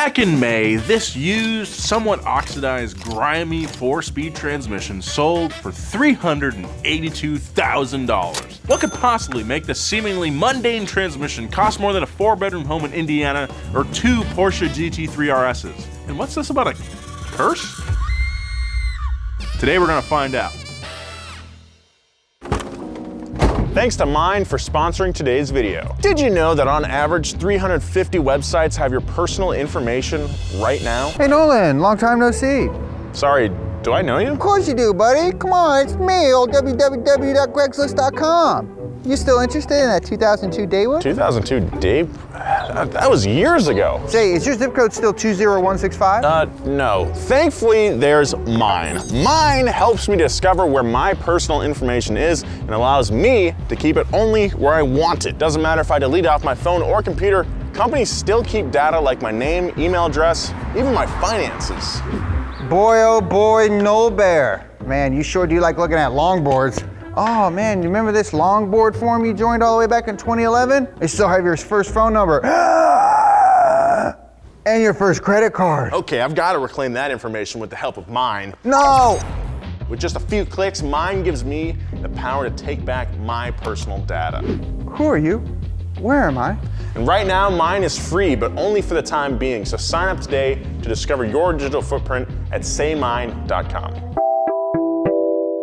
Back in May, this used, somewhat oxidized, grimy 4-speed transmission sold for $382,000. What could possibly make this seemingly mundane transmission cost more than a 4-bedroom home in Indiana or 2 Porsche GT3 RSs? And what's this about a curse? Today we're gonna find out. Thanks to Mine for sponsoring today's video. Did you know that on average 350 websites have your personal information right now? Hey Nolan, long time no see. Sorry, do I know you? Of course you do, buddy. Come on, it's me, old www.craigslist.com. You still interested in that 2002 Daewoo? 2002 Dave? That was years ago. Say, is your zip code still 20165? No. Thankfully, there's Mine. Mine helps me discover where my personal information is and allows me to keep it only where I want it. Doesn't matter if I delete it off my phone or computer, companies still keep data like my name, email address, even my finances. Boy, oh boy, Noel Bear. Man, you sure do like looking at longboards. Oh man, you remember this longboard forum you joined all the way back in 2011? They still have your first phone number and your first credit card. Okay, I've got to reclaim that information with the help of Mine. No! With just a few clicks, Mine gives me the power to take back my personal data. Who are you? Where am I? And right now, Mine is free, but only for the time being. So sign up today to discover your digital footprint at saymine.com.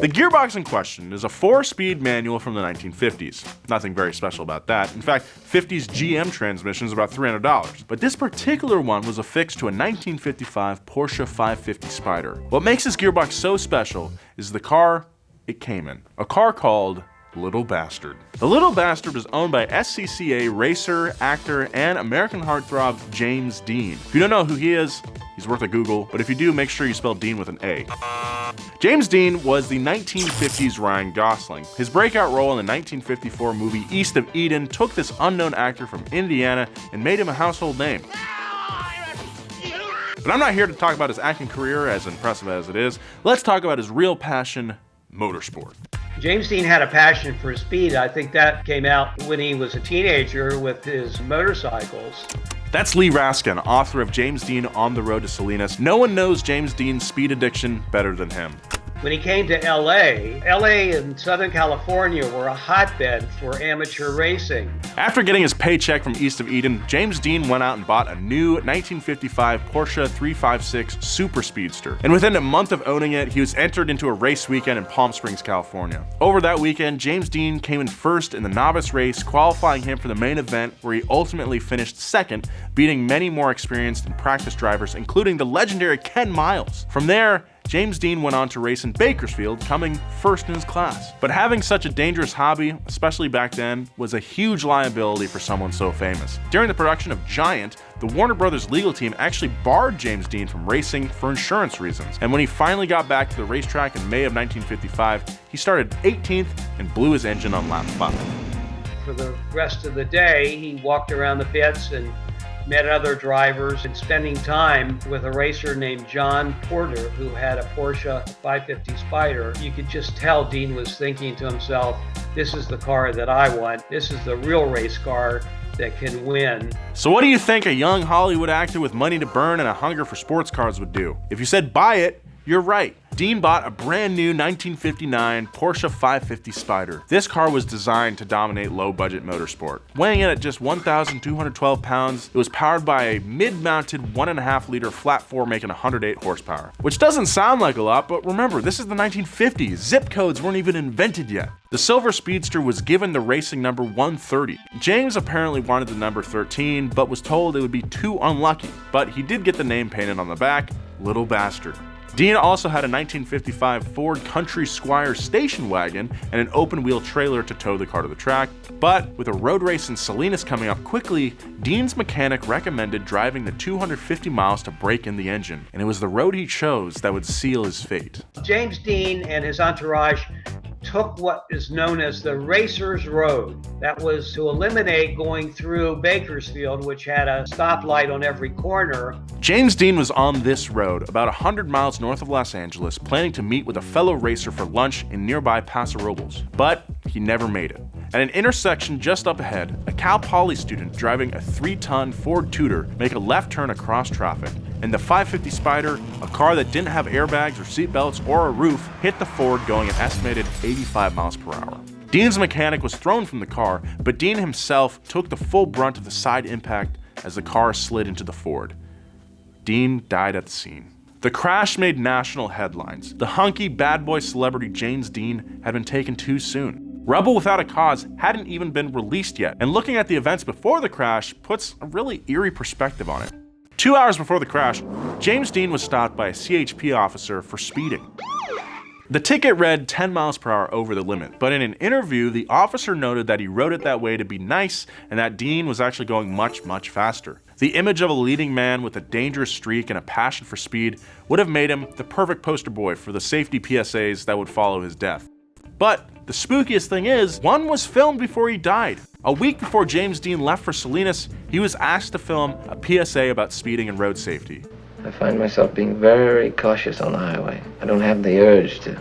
The gearbox in question is a 4-speed manual from the 1950s. Nothing very special about that. In fact, 50s GM transmission is about $300. But this particular one was affixed to a 1955 Porsche 550 Spyder. What makes this gearbox so special is the car it came in. A car called Little Bastard. The Little Bastard was owned by SCCA racer, actor, and American heartthrob James Dean. If you don't know who he is, he's worth a Google, but if you do, make sure you spell Dean with an A. James Dean was the 1950s Ryan Gosling. His breakout role in the 1954 movie East of Eden took this unknown actor from Indiana and made him a household name. But I'm not here to talk about his acting career, as impressive as it is. Let's talk about his real passion, motorsport. James Dean had a passion for speed. I think that came out when he was a teenager with his motorcycles. That's Lee Raskin, author of James Dean on the Road to Salinas. No one knows James Dean's speed addiction better than him. When he came to LA and Southern California were a hotbed for amateur racing. After getting his paycheck from East of Eden, James Dean went out and bought a new 1955 Porsche 356 Super Speedster. And within a month of owning it, he was entered into a race weekend in Palm Springs, California. Over that weekend, James Dean came in first in the novice race, qualifying him for the main event, where he ultimately finished second, beating many more experienced and practiced drivers, including the legendary Ken Miles. From there, James Dean went on to race in Bakersfield, coming first in his class. But having such a dangerous hobby, especially back then, was a huge liability for someone so famous. During the production of Giant, the Warner Brothers legal team actually barred James Dean from racing for insurance reasons. And when he finally got back to the racetrack in May of 1955, he started 18th and blew his engine on lap 5. For the rest of the day, he walked around the pits and met other drivers and spending time with a racer named John Porter who had a Porsche 550 Spyder. You could just tell Dean was thinking to himself, this is the car that I want. This is the real race car that can win. So what do you think a young Hollywood actor with money to burn and a hunger for sports cars would do? If you said buy it, you're right. Dean bought a brand new 1959 Porsche 550 Spyder. This car was designed to dominate low-budget motorsport. Weighing in at just 1,212 pounds, it was powered by a mid-mounted 1.5-liter flat 4 making 108 horsepower. Which doesn't sound like a lot, but remember, this is the 1950s. Zip codes weren't even invented yet. The Silver Speedster was given the racing number 130. James apparently wanted the number 13, but was told it would be too unlucky. But he did get the name painted on the back, Little Bastard. Dean also had a 1955 Ford Country Squire station wagon and an open-wheel trailer to tow the car to the track. But with a road race in Salinas coming up quickly, Dean's mechanic recommended driving the 250 miles to break in the engine, and it was the road he chose that would seal his fate. James Dean and his entourage took what is known as the Racer's Road. That was to eliminate going through Bakersfield, which had a stoplight on every corner. James Dean was on this road, about 100 miles north of Los Angeles, planning to meet with a fellow racer for lunch in nearby Paso Robles. But he never made it. At an intersection just up ahead, a Cal Poly student driving a 3-ton Ford Tudor make a left turn across traffic, and the 550 Spider, a car that didn't have airbags or seatbelts or a roof, hit the Ford going an estimated 85 miles per hour. Dean's mechanic was thrown from the car, but Dean himself took the full brunt of the side impact as the car slid into the Ford. Dean died at the scene. The crash made national headlines. The hunky bad boy celebrity James Dean had been taken too soon. Rebel Without a Cause hadn't even been released yet, and looking at the events before the crash puts a really eerie perspective on it. 2 hours before the crash, James Dean was stopped by a CHP officer for speeding. The ticket read 10 miles per hour over the limit, but in an interview, the officer noted that he wrote it that way to be nice and that Dean was actually going much, much faster. The image of a leading man with a dangerous streak and a passion for speed would have made him the perfect poster boy for the safety PSAs that would follow his death. But the spookiest thing is, one was filmed before he died. A week before James Dean left for Salinas, he was asked to film a PSA about speeding and road safety. I find myself being very cautious on the highway. I don't have the urge to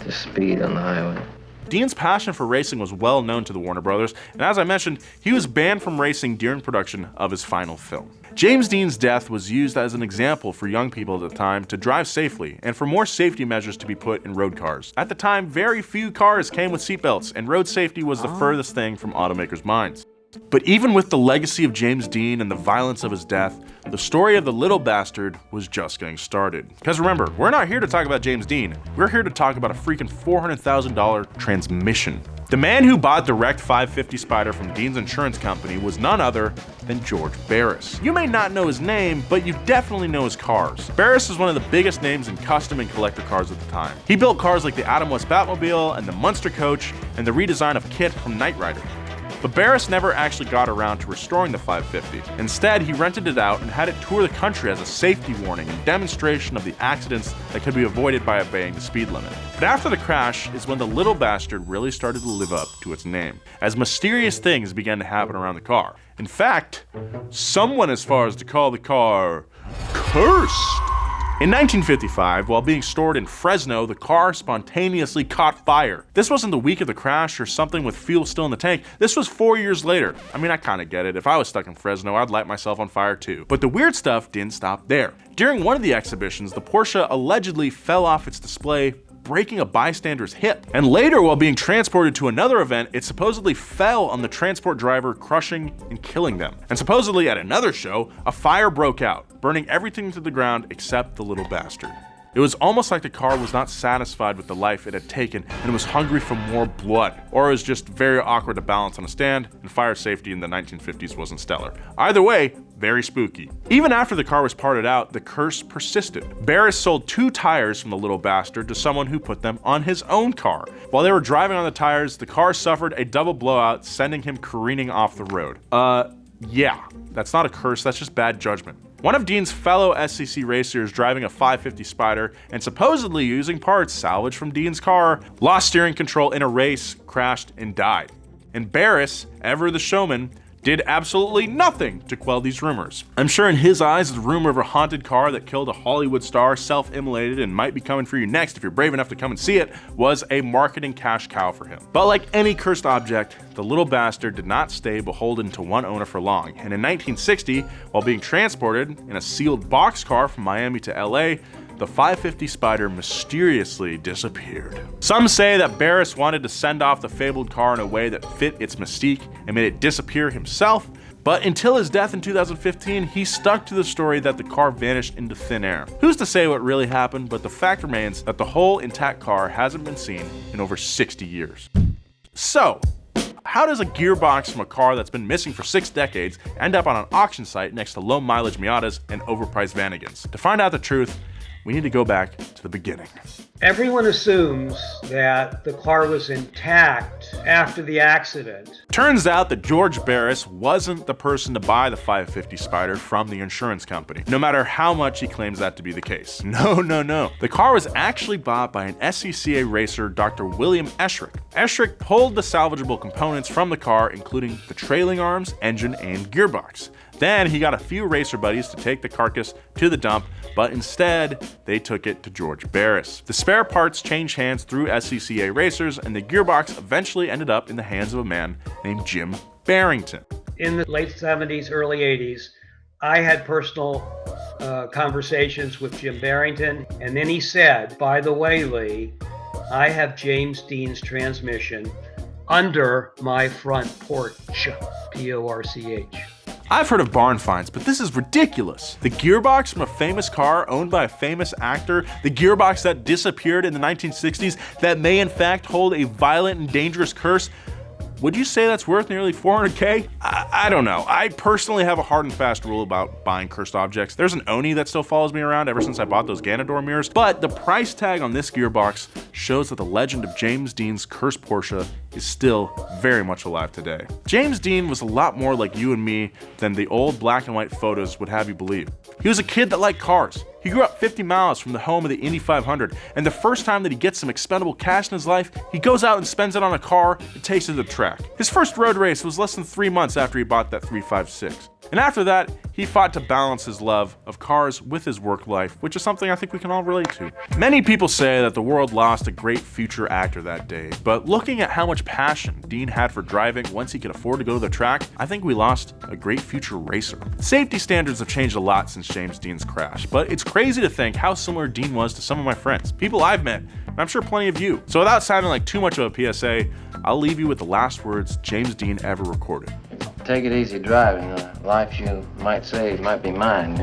speed on the highway. Dean's passion for racing was well known to the Warner Brothers, and as I mentioned, he was banned from racing during production of his final film. James Dean's death was used as an example for young people at the time to drive safely and for more safety measures to be put in road cars. At the time, very few cars came with seatbelts, and road safety was the furthest thing from automakers' minds. But even with the legacy of James Dean and the violence of his death, the story of the little bastard was just getting started. Because remember, we're not here to talk about James Dean. We're here to talk about a freaking $400,000 transmission. The man who bought the wrecked 550 Spider from Dean's insurance company was none other than George Barris. You may not know his name, but you definitely know his cars. Barris is one of the biggest names in custom and collector cars at the time. He built cars like the Adam West Batmobile and the Munster Coach and the redesign of Kit from Knight Rider. But Barris never actually got around to restoring the 550. Instead, he rented it out and had it tour the country as a safety warning and demonstration of the accidents that could be avoided by obeying the speed limit. But after the crash is when the little bastard really started to live up to its name, as mysterious things began to happen around the car. In fact, some went as far as to call the car cursed. In 1955, while being stored in Fresno, the car spontaneously caught fire. This wasn't the week of the crash or something with fuel still in the tank. This was 4 years later. I mean, I kinda get it. If I was stuck in Fresno, I'd light myself on fire too. But the weird stuff didn't stop there. During one of the exhibitions, the Porsche allegedly fell off its display, breaking a bystander's hip. And later, while being transported to another event, it supposedly fell on the transport driver, crushing and killing them. And supposedly at another show, a fire broke out, burning everything to the ground except the little bastard. It was almost like the car was not satisfied with the life it had taken and was hungry for more blood, or it was just very awkward to balance on a stand, and fire safety in the 1950s wasn't stellar. Either way, very spooky. Even after the car was parted out, the curse persisted. Barris sold 2 tires from the little bastard to someone who put them on his own car. While they were driving on the tires, the car suffered a double blowout, sending him careening off the road. Yeah, that's not a curse, that's just bad judgment. One of Dean's fellow SCC racers driving a 550 Spider and supposedly using parts salvaged from Dean's car, lost steering control in a race, crashed, and died. And Barris, ever the showman, did absolutely nothing to quell these rumors. I'm sure in his eyes, the rumor of a haunted car that killed a Hollywood star, self-immolated, and might be coming for you next if you're brave enough to come and see it, was a marketing cash cow for him. But like any cursed object, the little bastard did not stay beholden to one owner for long. And in 1960, while being transported in a sealed boxcar from Miami to LA, the 550 Spider mysteriously disappeared. Some say that Barris wanted to send off the fabled car in a way that fit its mystique and made it disappear himself, but until his death in 2015, he stuck to the story that the car vanished into thin air. Who's to say what really happened, but the fact remains that the whole intact car hasn't been seen in over 60 years. So, how does a gearbox from a car that's been missing for 6 decades end up on an auction site next to low mileage Miatas and overpriced Vanagons? To find out the truth, we need to go back to the beginning. Everyone assumes that the car was intact after the accident. Turns out that George Barris wasn't the person to buy the 550 Spider from the insurance company, no matter how much he claims that to be the case. No. The car was actually bought by an SCCA racer, Dr. William Eschrick. Eschrick pulled the salvageable components from the car, including the trailing arms, engine, and gearbox. Then he got a few racer buddies to take the carcass to the dump, but instead they took it to George Barris. The spare parts changed hands through SCCA racers, and the gearbox eventually ended up in the hands of a man named Jim Barrington. In the late 70s, early 80s, I had personal conversations with Jim Barrington, and then he said, by the way, Lee, I have James Dean's transmission under my front porch, P-O-R-C-H. I've heard of barn finds, but this is ridiculous. The gearbox from a famous car owned by a famous actor, the gearbox that disappeared in the 1960s that may in fact hold a violent and dangerous curse. Would you say that's worth nearly $400K? I don't know. I personally have a hard and fast rule about buying cursed objects. There's an Oni that still follows me around ever since I bought those Ganondorf mirrors, but the price tag on this gearbox shows that the legend of James Dean's cursed Porsche is still very much alive today. James Dean was a lot more like you and me than the old black and white photos would have you believe. He was a kid that liked cars. He grew up 50 miles from the home of the Indy 500, and the first time that he gets some expendable cash in his life, he goes out and spends it on a car and takes it to the track. His first road race was less than 3 months after he bought that 356. And after that, he fought to balance his love of cars with his work life, which is something I think we can all relate to. Many people say that the world lost a great future actor that day, but looking at how much passion Dean had for driving once he could afford to go to the track, I think we lost a great future racer. Safety standards have changed a lot since James Dean's crash, but it's crazy to think how similar Dean was to some of my friends, people I've met, and I'm sure plenty of you. So without sounding like too much of a PSA, I'll leave you with the last words James Dean ever recorded. Take it easy driving. The life you might save might be mine.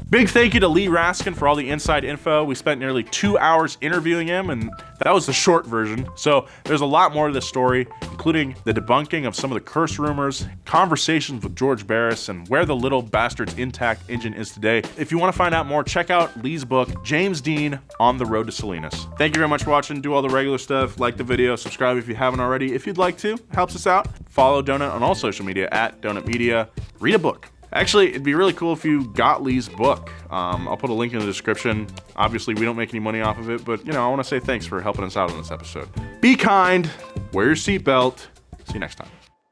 Big thank you to Lee Raskin for all the inside info. We spent nearly 2 hours interviewing him, and that was the short version. So there's a lot more to this story, including the debunking of some of the curse rumors, conversations with George Barris, and where the little bastard's intact engine is today. If you want to find out more, check out Lee's book, James Dean on the Road to Salinas. Thank you very much for watching. Do all the regular stuff. Like the video, subscribe if you haven't already. If you'd like to, helps us out. Follow Donut on all social media at Donut Media. Read a book. Actually, it'd be really cool if you got Lee's book. I'll put a link in the description. Obviously, we don't make any money off of it, but I want to say thanks for helping us out on this episode. Be kind, wear your seatbelt. See you next time.